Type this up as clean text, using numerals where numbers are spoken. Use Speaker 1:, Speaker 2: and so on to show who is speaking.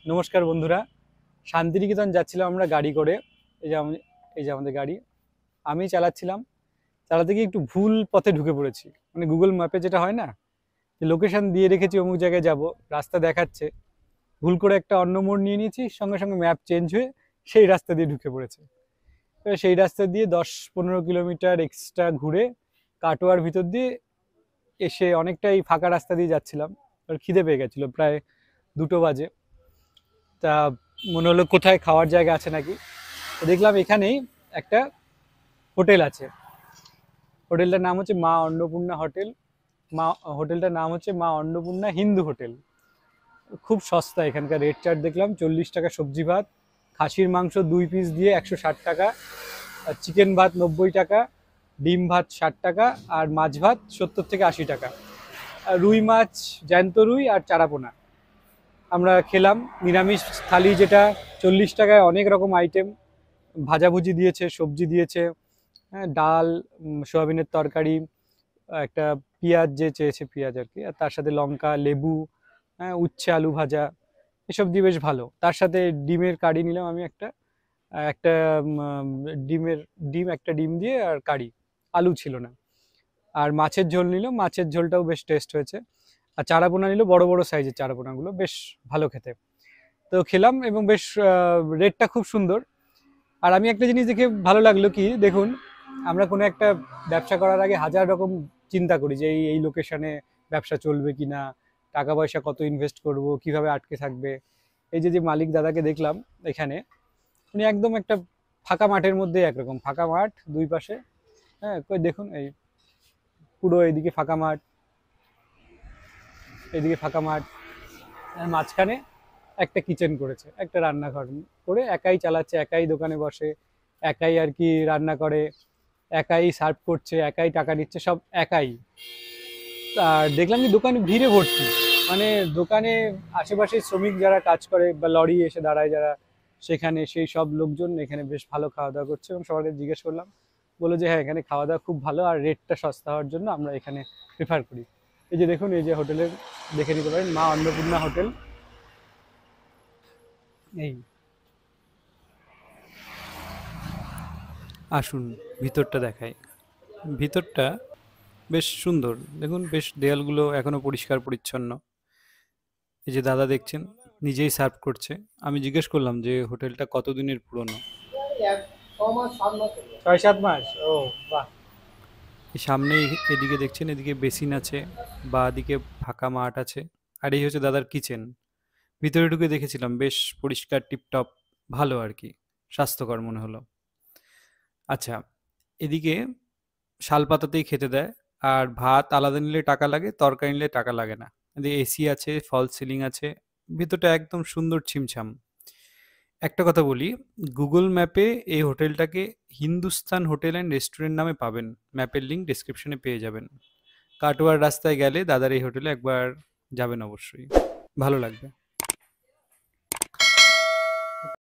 Speaker 1: নমস্কার বন্ধুরা। শান্তিনিকেতন যাচ্ছিলাম আমরা গাড়ি করে। এই যে আমাদের গাড়ি, আমি চালাচ্ছিলাম। চালাতে গিয়ে একটু ভুল পথে ঢুকে পড়েছি। মানে গুগল ম্যাপে যেটা হয় না, যে লোকেশন দিয়ে রেখেছি অমুক জায়গায় যাব, রাস্তা দেখাচ্ছে, ভুল করে একটা অন্য মোড় নিয়ে নিয়েছি, সঙ্গে সঙ্গে ম্যাপ চেঞ্জ হয়ে সেই রাস্তা দিয়ে ঢুকে পড়েছে। এবার সেই রাস্তা দিয়ে 10-15 কিলোমিটার এক্সট্রা ঘুরে কাটোয়ার ভিতর দিয়ে এসে অনেকটাই ফাঁকা রাস্তা দিয়ে যাচ্ছিলাম। আর খিদে পেয়ে গেছিলো, প্রায় 2টো বাজে। তা মনে হলো কোথায় খাওয়ার জায়গা আছে নাকি। তো দেখলাম এখানেই একটা হোটেল আছে। হোটেলটার নাম হচ্ছে মা অন্নপূর্ণা হোটেল। মা হোটেলটার নাম হচ্ছে মা অন্নপূর্ণা হিন্দু হোটেল। খুব সস্তা এখানকার রেট চার্ট দেখলাম। 40 টাকা সবজি ভাত, খাসির মাংস 2 পিস দিয়ে 160 টাকা, আর চিকেন ভাত 90 টাকা, ডিম ভাত 60 টাকা, আর মাছ ভাত 70 থেকে 80 টাকা। আর রুই মাছ, জ্যান্ত রুই আর চারাপোনা। আমরা খেলাম নিরামিষ থালি, যেটা 40 টাকায় অনেক রকম আইটেম, ভাজাভুজি দিয়েছে, সবজি দিয়েছে, হ্যাঁ, ডাল, সোয়াবিনের তরকারি, একটা পেঁয়াজ যে চেয়েছে পেঁয়াজ আর কি, আর তার সাথে লঙ্কা, লেবু, হ্যাঁ, উচ্ছে আলু ভাজা, এসব দিয়ে বেশ ভালো। তার সাথে ডিমের কারি নিলাম আমি একটা। একটা ডিমের একটা ডিম দিয়ে আর কারি, আলু ছিল না। আর মাছের ঝোল নিলাম, মাছের ঝোলটাও বেশ টেস্ট হয়েছে। আর চারাপোনা নিল, বড় বড় সাইজের চারাপোনাগুলো, বেশ ভালো খেতে। তো খেলাম এবং বেশ রেটটা খুব সুন্দর। আর আমি একটা জিনিস দেখে ভালো লাগলো কি, দেখুন, আমরা কোনো একটা ব্যবসা করার আগে হাজার রকম চিন্তা করি যে এই এই লোকেশনে ব্যবসা চলবে কি না, টাকা পয়সা কত ইনভেস্ট করব, কিভাবে আটকে থাকবে। এই যে যে মালিক দাদাকে দেখলাম এখানে, উনি একদম একটা ফাঁকা মাঠের মধ্যে, একরকম ফাঁকা মাঠ দুই পাশে, হ্যাঁ, কই দেখুন, এই পুরো এইদিকে ফাঁকা মাঠ, এদিকে ফাঁকা মাঠ, আর মাঝখানে একটা কিচেন করেছে, একটা রান্নাঘর করে একাই চালাচ্ছে, একাই দোকানে বসে, একাই আর কি রান্না করে, একাই সার্ভ করছে, একাই টাকা নিচ্ছে, সব একাই। আর দেখলাম যে দোকানে ভিড়ে ভর্তি। মানে দোকানে আশেপাশে শ্রমিক যারা কাজ করে বা লরি এসে দাঁড়ায় যারা, সেখানে সেই সব লোকজন এখানে বেশ ভালো খাওয়া দাওয়া করছে। এবং সবাইকে জিজ্ঞেস করলাম, বললো যে হ্যাঁ, এখানে খাওয়া দাওয়া খুব ভালো, আর রেটটা সস্তা হওয়ার জন্য আমরা এখানে প্রেফার করি। এই যে দেখুন, এই যে হোটেলের, দেখে নিতে পারেন, মা অন্নপূর্ণা হোটেল। এই আসুন, ভিতরটা দেখাই। ভিতরটা বেশ সুন্দর, দেখুন, বেশ দেয়ালগুলো এখনো পরিষ্কার পরিচ্ছন্ন। এই যে দাদা দেখছেন, নিজেই সার্ভ করছে। আমি জিজ্ঞেস করলাম যে হোটেলটা কতদিনের পুরনো। 6-7 মাস। ও, বাহ। এই সামনেই, এদিকে দেখছেন, এদিকে বেসিন আছে, বা দিকে ফাঁকা মাঠ আছে। আর এই হচ্ছে দাদার কিচেন। ভিতরে ঢুকে দেখেছিলাম, বেশ পরিষ্কার, টিপটপ, ভালো আর কি, স্বাস্থ্যকর মনে হলো। আচ্ছা, এদিকে শাল পাতাতেই খেতে দেয়। আর ভাত আলাদা নিলে টাকা লাগে, তরকারি নিলে টাকা লাগে না। এদিকে এসি আছে, ফল সিলিং আছে, ভিতরটা একদম সুন্দর ছিমছাম। একটা কথা বলি, গুগল ম্যাপে এই হোটেলটাকে হিন্দুস্তান হোটেল অ্যান্ড রেস্টুরেন্ট নামে পাবেন। ম্যাপের লিঙ্ক ডিসক্রিপশনে পেয়ে যাবেন। কাটোয়ার রাস্তায় গেলে দাদার এই হোটেলে একবার যাবেন অবশ্যই, ভালো লাগবে।